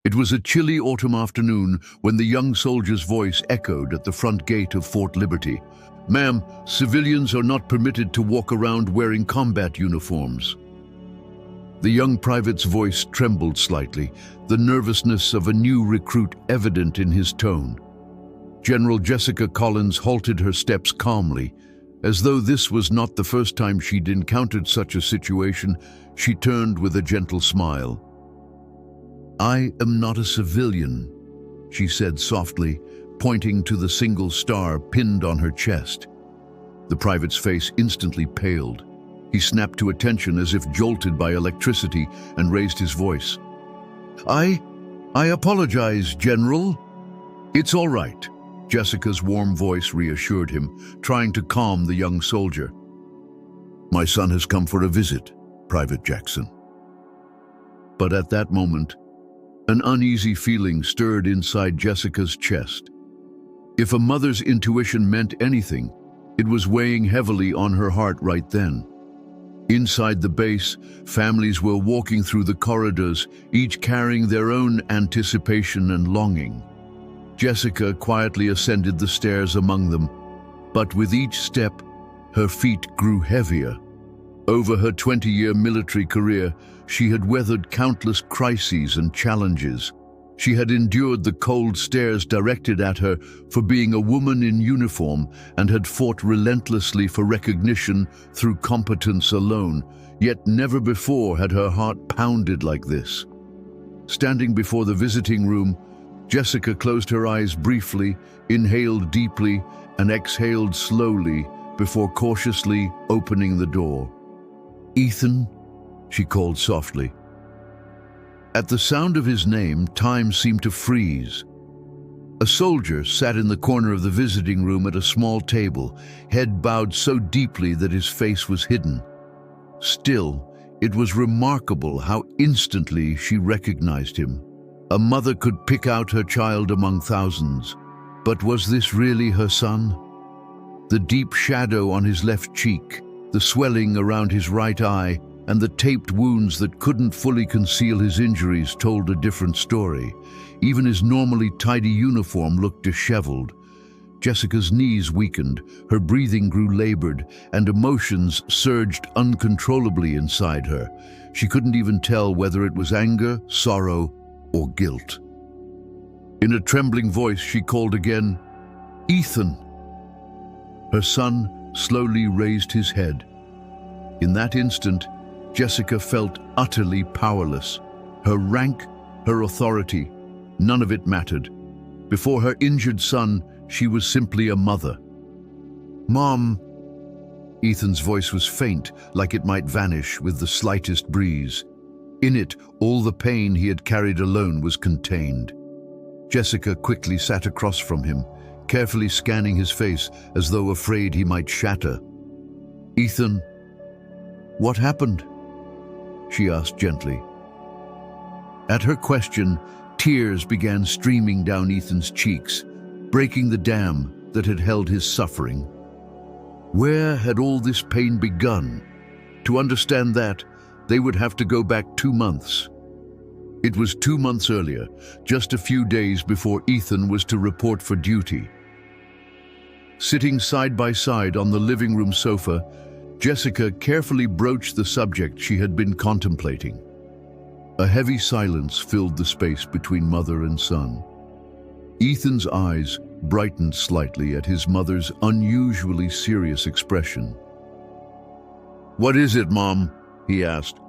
It was a chilly autumn afternoon when the young soldier's voice echoed at the front gate of Fort Liberty. "Ma'am, civilians are not permitted to walk around wearing combat uniforms." The young private's voice trembled slightly, the nervousness of a new recruit evident in his tone. General Jessica Collins halted her steps calmly. As though this was not the first time she'd encountered such a situation, she turned with a gentle smile. "I am not a civilian," she said softly, pointing to the single star pinned on her chest. The private's face instantly paled. He snapped to attention as if jolted by electricity and raised his voice. I apologize, General." "It's all right," Jessica's warm voice reassured him, trying to calm the young soldier. "My son has come for a visit, Private Jackson." But at that moment, an uneasy feeling stirred inside Jessica's chest. If a mother's intuition meant anything, it was weighing heavily on her heart right then. Inside the base, families were walking through the corridors, each carrying their own anticipation and longing. Jessica quietly ascended the stairs among them, but with each step, her feet grew heavier. Over her 20-year military career, she had weathered countless crises and challenges. She had endured the cold stares directed at her for being a woman in uniform and had fought relentlessly for recognition through competence alone, yet never before had her heart pounded like this. Standing before the visiting room, Jessica closed her eyes briefly, inhaled deeply, and exhaled slowly before cautiously opening the door. "Ethan," she called softly. At the sound of his name, time seemed to freeze. A soldier sat in the corner of the visiting room at a small table, head bowed so deeply that his face was hidden. Still, it was remarkable how instantly she recognized him. A mother could pick out her child among thousands, but was this really her son? The deep shadow on his left cheek, the swelling around his right eye, and the taped wounds that couldn't fully conceal his injuries told a different story. Even his normally tidy uniform looked disheveled. Jessica's knees weakened, her breathing grew labored, and emotions surged uncontrollably inside her. She couldn't even tell whether it was anger, sorrow, or guilt. In a trembling voice, she called again, "Ethan!" Her son slowly raised his head. In that instant, Jessica felt utterly powerless. Her rank, her authority, none of it mattered. Before her injured son, she was simply a mother. "Mom!" Ethan's voice was faint, like it might vanish with the slightest breeze. In it, all the pain he had carried alone was contained. Jessica quickly sat across from him, carefully scanning his face as though afraid he might shatter. "Ethan, what happened?" she asked gently. At her question, tears began streaming down Ethan's cheeks, breaking the dam that had held his suffering. Where had all this pain begun? To understand that, they would have to go back 2 months. It was 2 months earlier, just a few days before Ethan was to report for duty. Sitting side by side on the living room sofa, Jessica carefully broached the subject she had been contemplating. A heavy silence filled the space between mother and son. Ethan's eyes brightened slightly at his mother's unusually serious expression. "What is it, Mom?" he asked.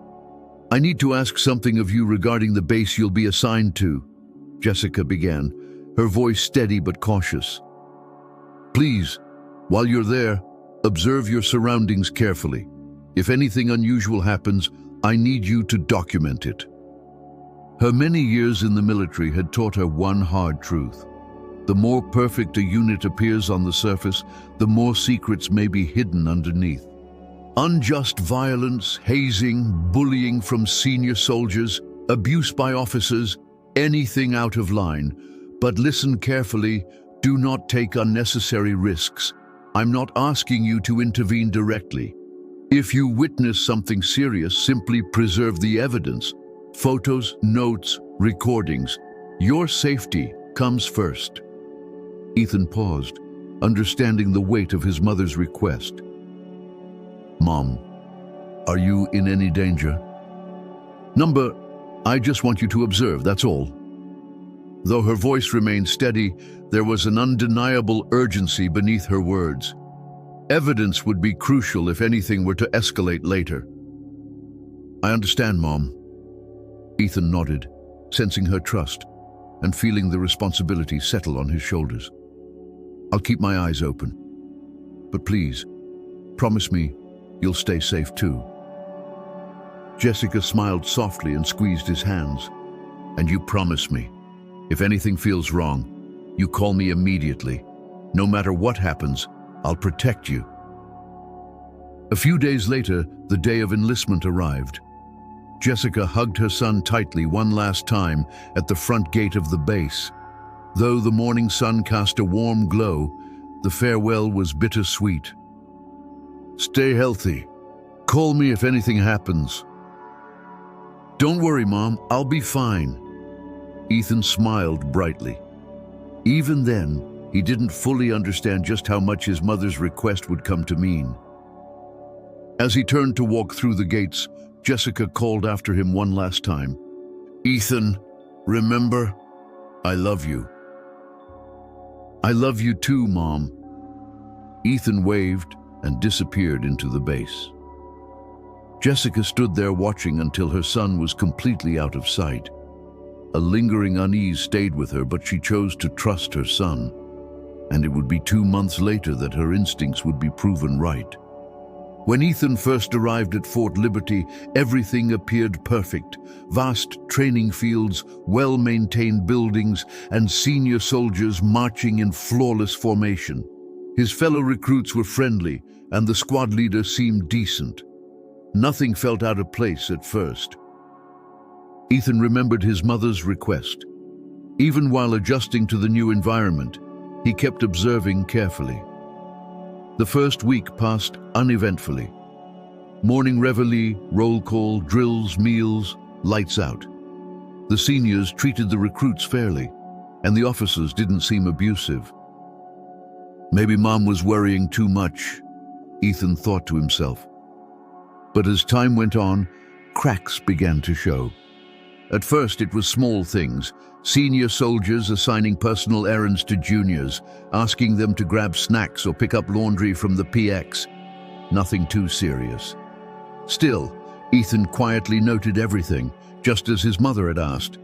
"I need to ask something of you regarding the base you'll be assigned to," Jessica began, her voice steady but cautious. "Please, while you're there, observe your surroundings carefully. If anything unusual happens, I need you to document it." Her many years in the military had taught her one hard truth. The more perfect a unit appears on the surface, the more secrets may be hidden underneath. Unjust violence, hazing, bullying from senior soldiers, abuse by officers, anything out of line. But listen carefully, do not take unnecessary risks. I'm not asking you to intervene directly. If you witness something serious, simply preserve the evidence. Photos, notes, recordings. Your safety comes first. Ethan paused, understanding the weight of his mother's request. Mom, are you in any danger? Number, I just want you to observe, that's all. Though her voice remained steady, there was an undeniable urgency beneath her words. Evidence would be crucial if anything were to escalate later. I understand, Mom. Ethan nodded, sensing her trust and feeling the responsibility settle on his shoulders. I'll keep my eyes open. But please, promise me you'll stay safe too. Jessica smiled softly and squeezed his hands. And you promise me, if anything feels wrong, you call me immediately. No matter what happens, I'll protect you. A few days later, the day of enlistment arrived. Jessica hugged her son tightly one last time at the front gate of the base. Though the morning sun cast a warm glow, the farewell was bittersweet. Stay healthy. Call me if anything happens. Don't worry, Mom, I'll be fine. Ethan smiled brightly. Even then, he didn't fully understand just how much his mother's request would come to mean. As he turned to walk through the gates, Jessica called after him one last time. Ethan, remember, I love you. I love you too, Mom. Ethan waved and disappeared into the base. Jessica stood there watching until her son was completely out of sight. A lingering unease stayed with her, but she chose to trust her son. And it would be 2 months later that her instincts would be proven right. When Ethan first arrived at Fort Liberty, everything appeared perfect. Vast training fields, well-maintained buildings, and senior soldiers marching in flawless formation. His fellow recruits were friendly, and the squad leader seemed decent. Nothing felt out of place at first. Ethan remembered his mother's request. Even while adjusting to the new environment, he kept observing carefully. The first week passed uneventfully. Morning reveille, roll call, drills, meals, lights out. The seniors treated the recruits fairly, and the officers didn't seem abusive. Maybe Mom was worrying too much, Ethan thought to himself. But as time went on, cracks began to show. At first it was small things, senior soldiers assigning personal errands to juniors, asking them to grab snacks or pick up laundry from the PX. Nothing too serious. Still, Ethan quietly noted everything, just as his mother had asked.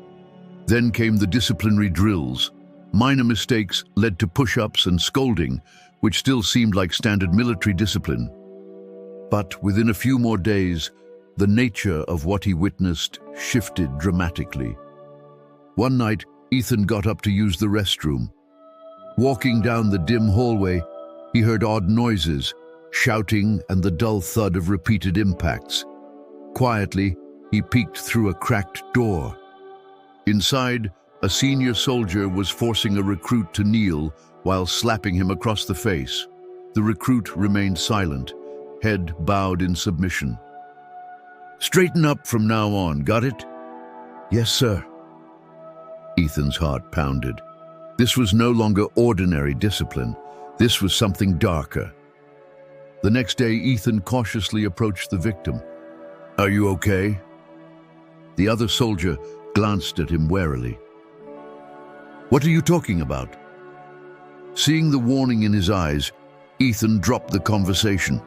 Then came the disciplinary drills. Minor mistakes led to push-ups and scolding, which still seemed like standard military discipline. But within a few more days, the nature of what he witnessed shifted dramatically. One night, Ethan got up to use the restroom. Walking down the dim hallway, he heard odd noises, shouting and the dull thud of repeated impacts. Quietly, he peeked through a cracked door. Inside, a senior soldier was forcing a recruit to kneel while slapping him across the face. The recruit remained silent, head bowed in submission. Straighten up from now on, got it? Yes, sir. Ethan's heart pounded. This was no longer ordinary discipline. This was something darker. The next day, Ethan cautiously approached the victim. Are you okay? The other soldier glanced at him warily. What are you talking about? Seeing the warning in his eyes, Ethan dropped the conversation.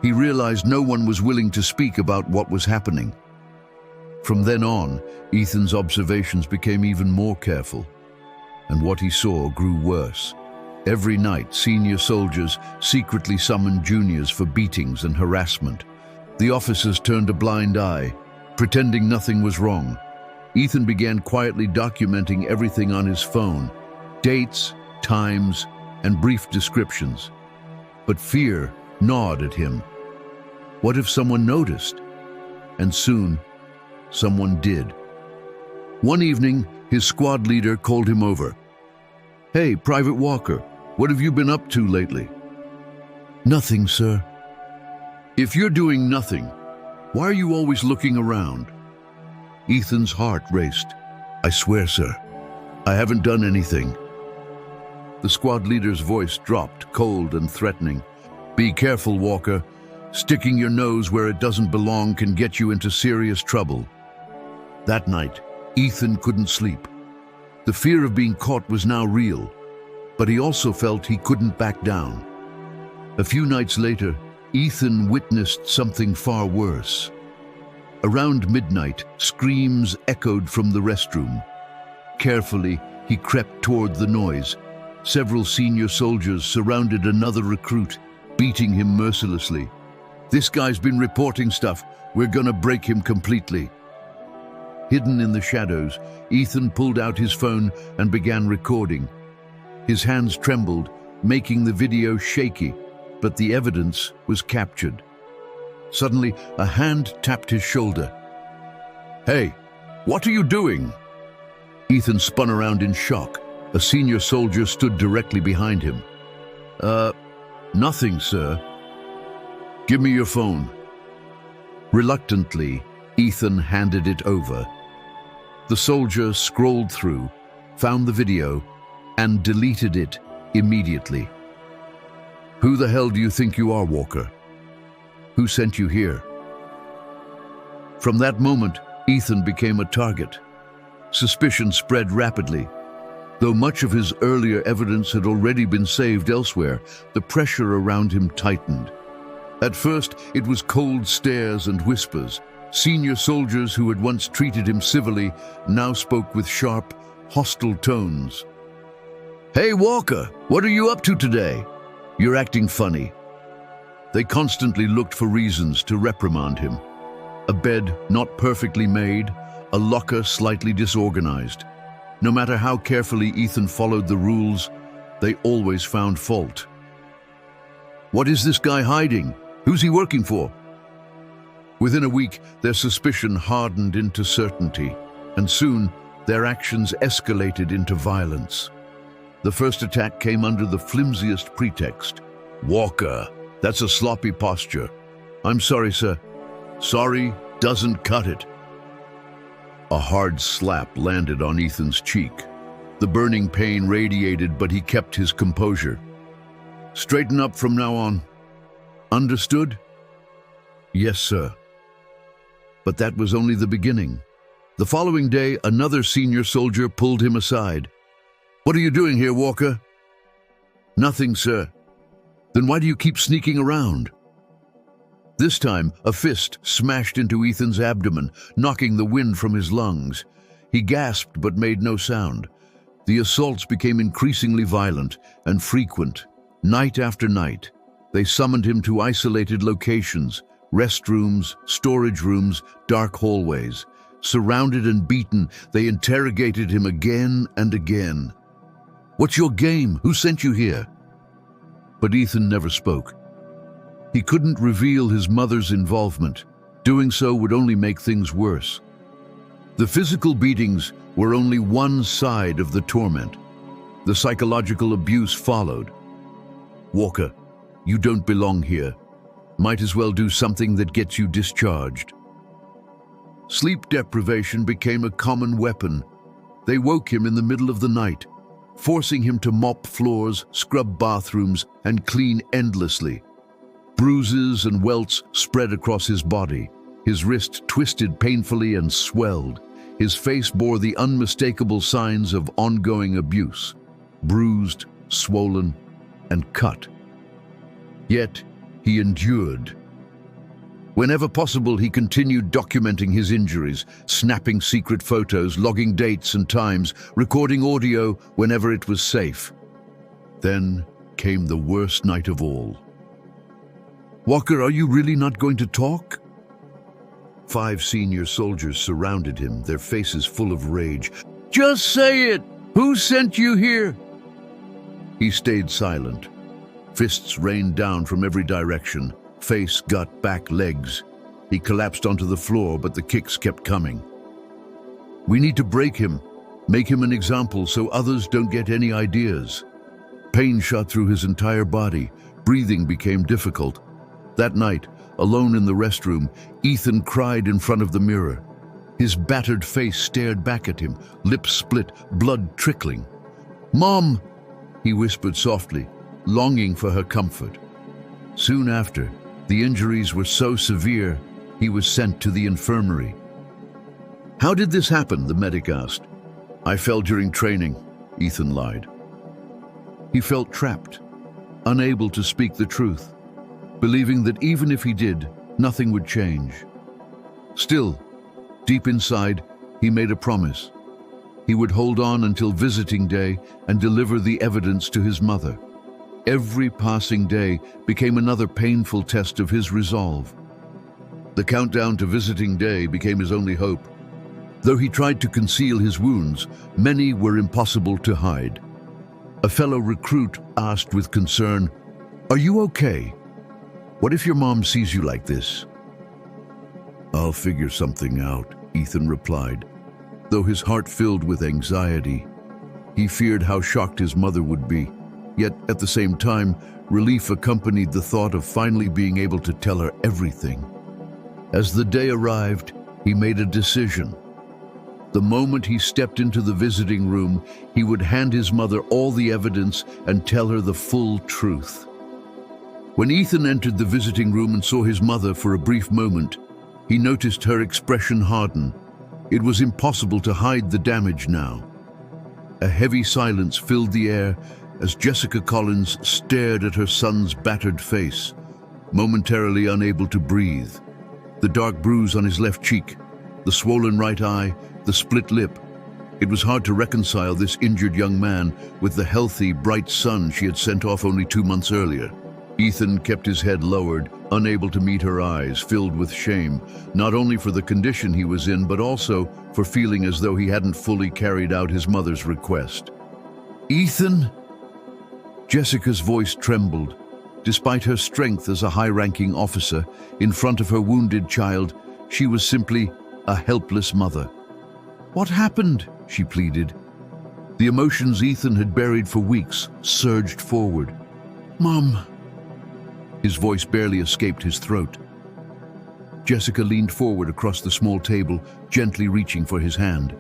He realized no one was willing to speak about what was happening. From then on, Ethan's observations became even more careful, and what he saw grew worse. Every night, senior soldiers secretly summoned juniors for beatings and harassment. The officers turned a blind eye, pretending nothing was wrong. Ethan began quietly documenting everything on his phone, dates, times, and brief descriptions. But fear gnawed at him. What if someone noticed? And soon, someone did. One evening, his squad leader called him over. Hey, Private Walker, what have you been up to lately? Nothing, sir. If you're doing nothing, why are you always looking around? Ethan's heart raced. "I swear, sir, I haven't done anything." The squad leader's voice dropped, cold and threatening. "Be careful, Walker. Sticking your nose where it doesn't belong can get you into serious trouble." That night, Ethan couldn't sleep. The fear of being caught was now real, but he also felt he couldn't back down. A few nights later, Ethan witnessed something far worse. Around midnight, screams echoed from the restroom. Carefully, he crept toward the noise. Several senior soldiers surrounded another recruit, beating him mercilessly. "This guy's been reporting stuff. We're gonna break him completely." Hidden in the shadows, Ethan pulled out his phone and began recording. His hands trembled, making the video shaky, but the evidence was captured. Suddenly, a hand tapped his shoulder. "Hey, what are you doing?" Ethan spun around in shock. A senior soldier stood directly behind him. Nothing, sir." "Give me your phone." Reluctantly, Ethan handed it over. The soldier scrolled through, found the video, and deleted it immediately. "Who the hell do you think you are, Walker? Who sent you here?" From that moment, Ethan became a target. Suspicion spread rapidly. Though much of his earlier evidence had already been saved elsewhere, the pressure around him tightened. At first, it was cold stares and whispers. Senior soldiers who had once treated him civilly now spoke with sharp, hostile tones. "Hey, Walker, what are you up to today? You're acting funny." They constantly looked for reasons to reprimand him. A bed not perfectly made, a locker slightly disorganized. No matter how carefully Ethan followed the rules, they always found fault. "What is this guy hiding? Who's he working for?" Within a week, their suspicion hardened into certainty, and soon their actions escalated into violence. The first attack came under the flimsiest pretext. "Walker, that's a sloppy posture." "I'm sorry, sir." "Sorry doesn't cut it." A hard slap landed on Ethan's cheek. The burning pain radiated, but he kept his composure. "Straighten up from now on. Understood?" "Yes, sir." But that was only the beginning. The following day, another senior soldier pulled him aside. "What are you doing here, Walker?" "Nothing, sir." "Then why do you keep sneaking around?" This time, a fist smashed into Ethan's abdomen, knocking the wind from his lungs. He gasped but made no sound. The assaults became increasingly violent and frequent. Night after night, they summoned him to isolated locations, restrooms, storage rooms, dark hallways. Surrounded and beaten, they interrogated him again and again. "What's your game? Who sent you here?" But Ethan never spoke. He couldn't reveal his mother's involvement. Doing so would only make things worse. The physical beatings were only one side of the torment. The psychological abuse followed. "Walker, you don't belong here. Might as well do something that gets you discharged." Sleep deprivation became a common weapon. They woke him in the middle of the night, forcing him to mop floors, scrub bathrooms, and clean endlessly. Bruises and welts spread across his body. His wrist twisted painfully and swelled. His face bore the unmistakable signs of ongoing abuse, bruised, swollen, and cut. Yet, he endured. Whenever possible, he continued documenting his injuries, snapping secret photos, logging dates and times, recording audio whenever it was safe. Then came the worst night of all. "Walker, are you really not going to talk?" 5 senior soldiers surrounded him, their faces full of rage. "Just say it! Who sent you here?" He stayed silent. Fists rained down from every direction. Face, gut, back, legs. He collapsed onto the floor, but the kicks kept coming. "We need to break him, make him an example so others don't get any ideas." Pain shot through his entire body. Breathing became difficult. That night, alone in the restroom, Ethan cried in front of the mirror. His battered face stared back at him, lips split, blood trickling. "Mom!" he whispered softly, longing for her comfort. Soon after, the injuries were so severe, he was sent to the infirmary. "How did this happen?" the medic asked. "I fell during training," Ethan lied. He felt trapped, unable to speak the truth, believing that even if he did, nothing would change. Still, deep inside, he made a promise. He would hold on until visiting day and deliver the evidence to his mother. Every passing day became another painful test of his resolve. The countdown to visiting day became his only hope. Though he tried to conceal his wounds, many were impossible to hide. A fellow recruit asked with concern, "Are you okay? What if your mom sees you like this?" "I'll figure something out," Ethan replied, though his heart filled with anxiety. He feared how shocked his mother would be, yet at the same time, relief accompanied the thought of finally being able to tell her everything. As the day arrived, he made a decision. The moment he stepped into the visiting room, he would hand his mother all the evidence and tell her the full truth. When Ethan entered the visiting room and saw his mother for a brief moment, he noticed her expression harden. It was impossible to hide the damage now. A heavy silence filled the air as Jessica Collins stared at her son's battered face, momentarily unable to breathe. The dark bruise on his left cheek, the swollen right eye, the split lip. It was hard to reconcile this injured young man with the healthy, bright son she had sent off only 2 months earlier. Ethan kept his head lowered, unable to meet her eyes, filled with shame, not only for the condition he was in, but also for feeling as though he hadn't fully carried out his mother's request. "Ethan?" Jessica's voice trembled. Despite her strength as a high-ranking officer, in front of her wounded child, she was simply a helpless mother. "What happened?" she pleaded. The emotions Ethan had buried for weeks surged forward. "Mom." His voice barely escaped his throat. Jessica leaned forward across the small table, gently reaching for his hand.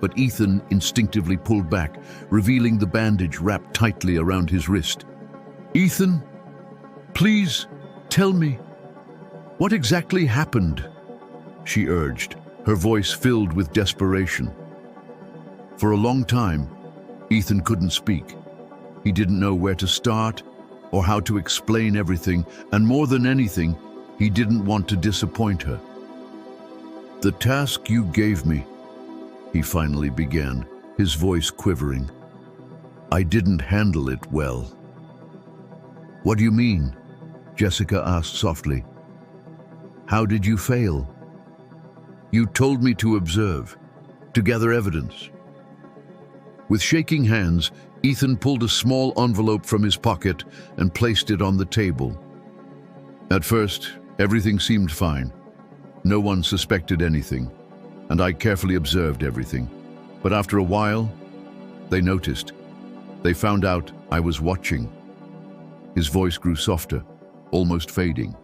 But Ethan instinctively pulled back, revealing the bandage wrapped tightly around his wrist. "Ethan, please, tell me, what exactly happened?" she urged, her voice filled with desperation. For a long time, Ethan couldn't speak. He didn't know where to start or how to explain everything, and more than anything, he didn't want to disappoint her. "The task you gave me," he finally began, his voice quivering. "I didn't handle it well." "What do you mean?" Jessica asked softly. "How did you fail?" "You told me to observe, to gather evidence." With shaking hands, Ethan pulled a small envelope from his pocket and placed it on the table. At first, everything seemed fine. No one suspected anything, and I carefully observed everything. But after a while, they noticed. They found out I was watching. His voice grew softer, almost fading.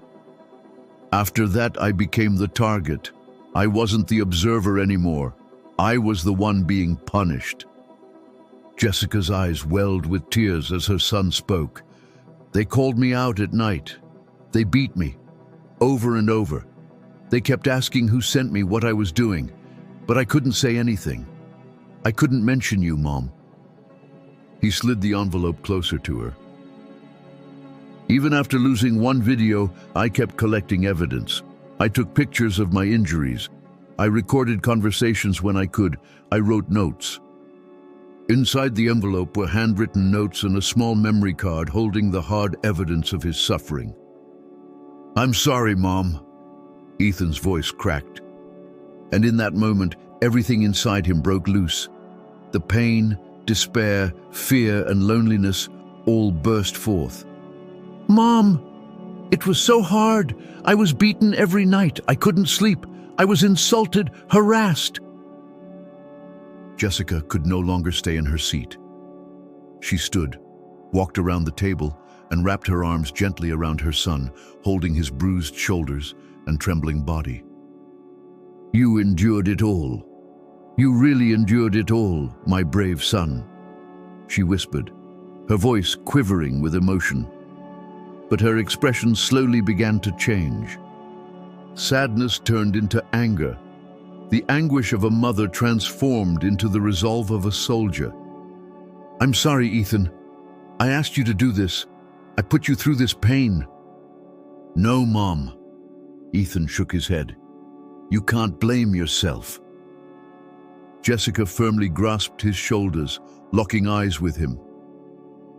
"After that, I became the target. I wasn't the observer anymore. I was the one being punished." Jessica's eyes welled with tears as her son spoke. "They called me out at night. They beat me, over and over. They kept asking who sent me, what I was doing, but I couldn't say anything. I couldn't mention you, Mom." He slid the envelope closer to her. "Even after losing one video, I kept collecting evidence. I took pictures of my injuries. I recorded conversations when I could. I wrote notes." Inside the envelope were handwritten notes and a small memory card holding the hard evidence of his suffering. "I'm sorry, Mom." Ethan's voice cracked. And in that moment, everything inside him broke loose. The pain, despair, fear, and loneliness all burst forth. "Mom, it was so hard. I was beaten every night. I couldn't sleep. I was insulted, harassed." Jessica could no longer stay in her seat. She stood, walked around the table, and wrapped her arms gently around her son, holding his bruised shoulders and trembling body. You endured it all. You really endured it all, my brave son, she whispered, her voice quivering with emotion. But her expression slowly began to change. Sadness turned into anger. The anguish of a mother transformed into the resolve of a soldier. I'm sorry, Ethan. I asked you to do this. I put you through this pain. No, Mom. Ethan shook his head. You can't blame yourself. Jessica firmly grasped his shoulders, locking eyes with him.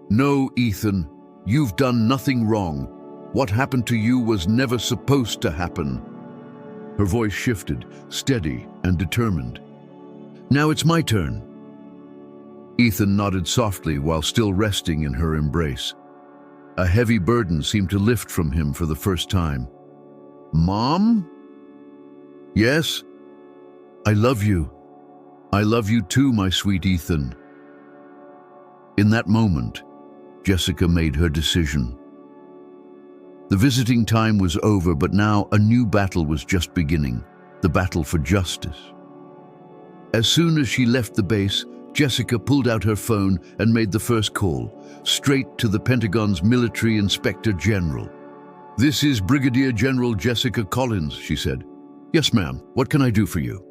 No, Ethan, you've done nothing wrong. What happened to you was never supposed to happen. Her voice shifted, steady and determined. Now it's my turn. Ethan nodded softly while still resting in her embrace. A heavy burden seemed to lift from him for the first time. Mom? Yes? I love you. I love you too, my sweet Ethan. In that moment, Jessica made her decision. The visiting time was over, but now a new battle was just beginning, the battle for justice. As soon as she left the base, Jessica pulled out her phone and made the first call, straight to the Pentagon's Military Inspector General. This is Brigadier General Jessica Collins, she said. Yes, ma'am. What can I do for you?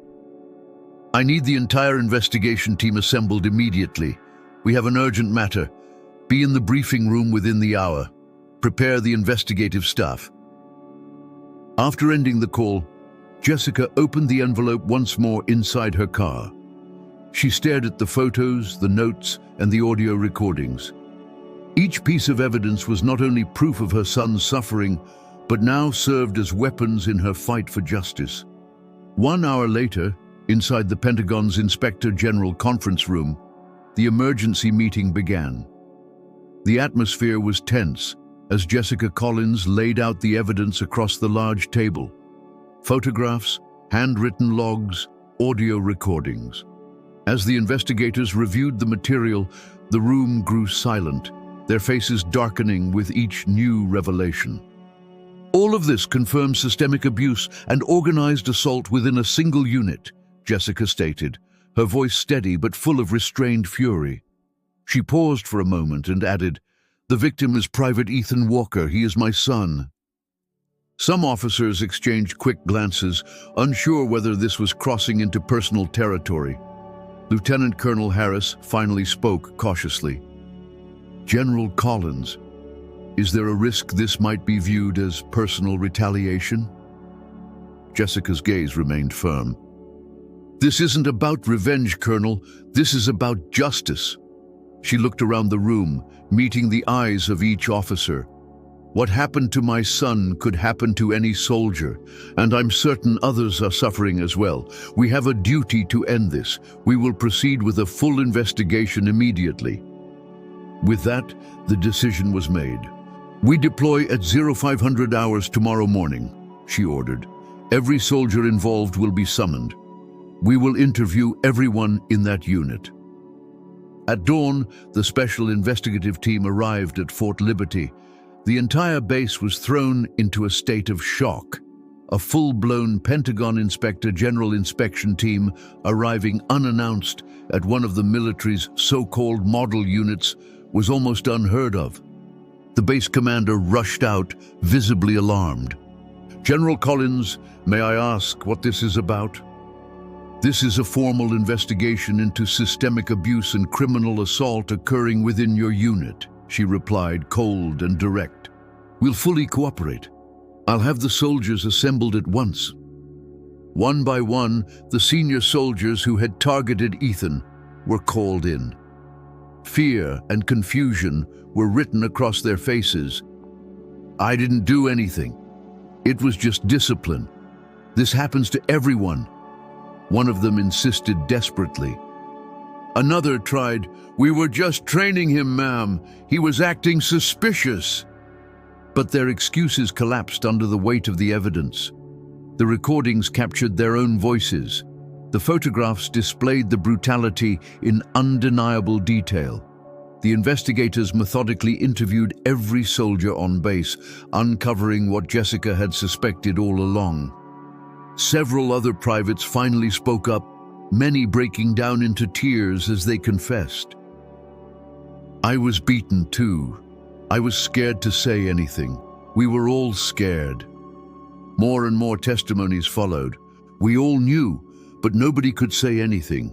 I need the entire investigation team assembled immediately. We have an urgent matter. Be in the briefing room within the hour. Prepare the investigative staff. After ending the call, Jessica opened the envelope once more inside her car. She stared at the photos, the notes, and the audio recordings. Each piece of evidence was not only proof of her son's suffering, but now served as weapons in her fight for justice. 1 hour later, inside the Pentagon's Inspector General conference room, the emergency meeting began. The atmosphere was tense as Jessica Collins laid out the evidence across the large table. Photographs, handwritten logs, audio recordings. As the investigators reviewed the material, the room grew silent, their faces darkening with each new revelation. All of this confirms systemic abuse and organized assault within a single unit, Jessica stated, her voice steady but full of restrained fury. She paused for a moment and added, "The victim is Private Ethan Walker. He is my son." Some officers exchanged quick glances, unsure whether this was crossing into personal territory. Lieutenant Colonel Harris finally spoke cautiously. General Collins, is there a risk this might be viewed as personal retaliation? Jessica's gaze remained firm. This isn't about revenge, Colonel. This is about justice. She looked around the room, meeting the eyes of each officer. What happened to my son could happen to any soldier, and I'm certain others are suffering as well. We have a duty to end this. We will proceed with a full investigation immediately. With that, the decision was made. We deploy at 0500 hours tomorrow morning, she ordered. Every soldier involved will be summoned. We will interview everyone in that unit. At dawn, the Special Investigative Team arrived at Fort Liberty. The entire base was thrown into a state of shock. A full-blown Pentagon Inspector General inspection team arriving unannounced at one of the military's so-called model units was almost unheard of. The base commander rushed out, visibly alarmed. General Collins, may I ask what this is about? This is a formal investigation into systemic abuse and criminal assault occurring within your unit, she replied, cold and direct. We'll fully cooperate. I'll have the soldiers assembled at once. One by one, the senior soldiers who had targeted Ethan were called in. Fear and confusion were written across their faces. I didn't do anything. It was just discipline. This happens to everyone. One of them insisted desperately. Another tried, we were just training him, ma'am. He was acting suspicious. But their excuses collapsed under the weight of the evidence. The recordings captured their own voices. The photographs displayed the brutality in undeniable detail. The investigators methodically interviewed every soldier on base, uncovering what Jessica had suspected all along. Several other privates finally spoke up, many breaking down into tears as they confessed. I was beaten too. I was scared to say anything. We were all scared. More and more testimonies followed. We all knew, but nobody could say anything.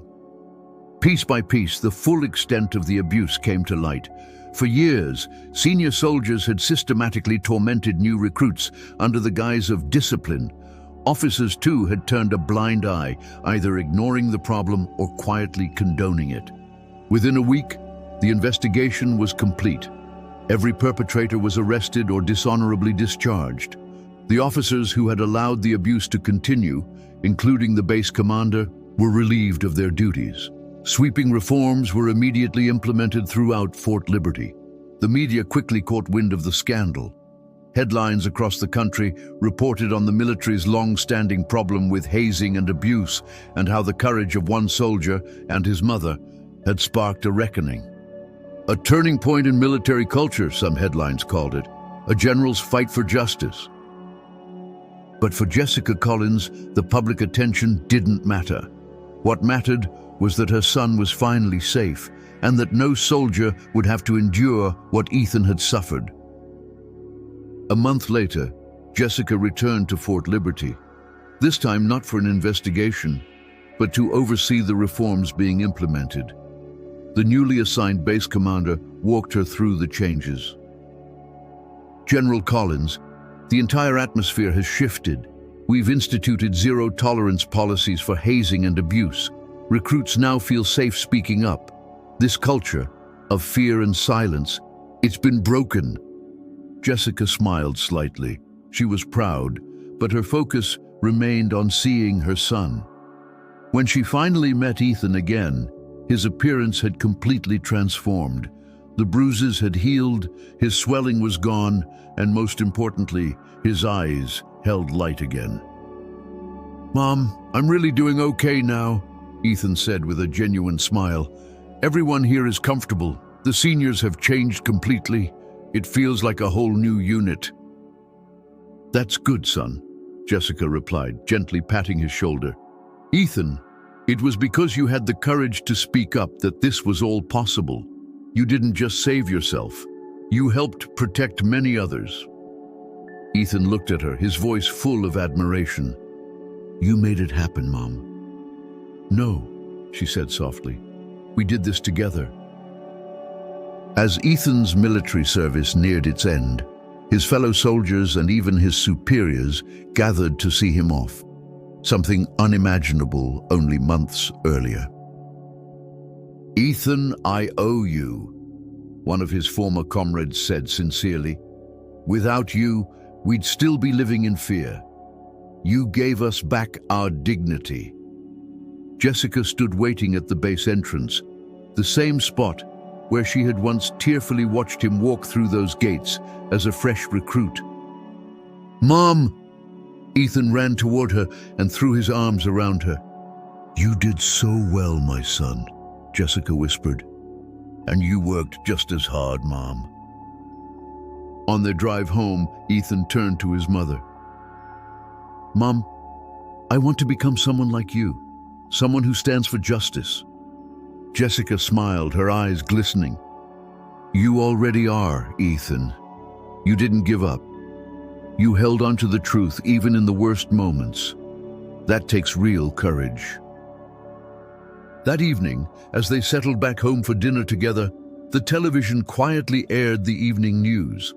Piece by piece, the full extent of the abuse came to light. For years, senior soldiers had systematically tormented new recruits under the guise of discipline. Officers, too, had turned a blind eye, either ignoring the problem or quietly condoning it. Within a week, the investigation was complete. Every perpetrator was arrested or dishonorably discharged. The officers who had allowed the abuse to continue, including the base commander, were relieved of their duties. Sweeping reforms were immediately implemented throughout Fort Liberty. The media quickly caught wind of the scandal. Headlines across the country reported on the military's long-standing problem with hazing and abuse, and how the courage of one soldier and his mother had sparked a reckoning. A turning point in military culture, some headlines called it, a general's fight for justice. But for Jessica Collins, the public attention didn't matter. What mattered was that her son was finally safe, and that no soldier would have to endure what Ethan had suffered. A month later, Jessica returned to Fort Liberty, this time not for an investigation, but to oversee the reforms being implemented. The newly assigned base commander walked her through the changes. General Collins, the entire atmosphere has shifted. We've instituted zero-tolerance policies for hazing and abuse. Recruits now feel safe speaking up. This culture of fear and silence, it's been broken. Jessica smiled slightly. She was proud, but her focus remained on seeing her son. When she finally met Ethan again, his appearance had completely transformed. The bruises had healed, his swelling was gone, and most importantly, his eyes held light again. "Mom, I'm really doing okay now," Ethan said with a genuine smile. "Everyone here is comfortable. The seniors have changed completely. It feels like a whole new unit." "That's good, son," Jessica replied, gently patting his shoulder. "Ethan, it was because you had the courage to speak up that this was all possible. You didn't just save yourself. You helped protect many others." Ethan looked at her, his voice full of admiration. "You made it happen, Mom." "No," she said softly. "We did this together." As Ethan's military service neared its end, his fellow soldiers and even his superiors gathered to see him off, something unimaginable only months earlier. "Ethan, I owe you," one of his former comrades said sincerely. "Without you, we'd still be living in fear. You gave us back our dignity." Jessica stood waiting at the base entrance, the same spot where she had once tearfully watched him walk through those gates as a fresh recruit. "Mom!" Ethan ran toward her and threw his arms around her. "You did so well, my son," Jessica whispered. "And you worked just as hard, Mom." On their drive home, Ethan turned to his mother. "Mom, I want to become someone like you, someone who stands for justice." Jessica smiled, her eyes glistening. "You already are, Ethan. You didn't give up. You held on to the truth even in the worst moments. That takes real courage." That evening, as they settled back home for dinner together, the television quietly aired the evening news.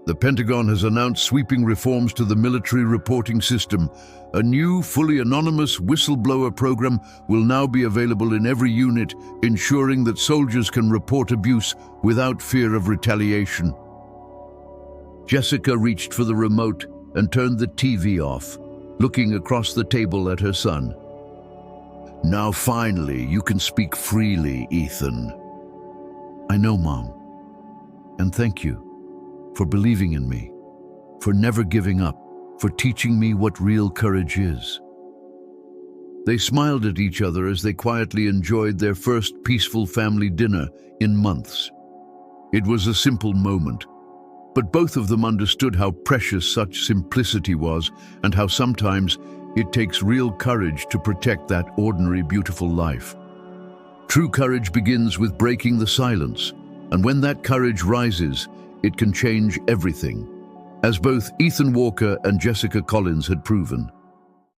The Pentagon has announced sweeping reforms to the military reporting system. A new, fully anonymous whistleblower program will now be available in every unit, ensuring that soldiers can report abuse without fear of retaliation. Jessica reached for the remote and turned the TV off, looking across the table at her son. "Now finally, you can speak freely, Ethan." "I know, Mom. And thank you for believing in me, for never giving up, for teaching me what real courage is." They smiled at each other as they quietly enjoyed their first peaceful family dinner in months. It was a simple moment, but both of them understood how precious such simplicity was and how sometimes It takes real courage to protect that ordinary, beautiful life. True courage begins with breaking the silence, and when that courage rises, it can change everything, as both Ethan Walker and Jessica Collins had proven.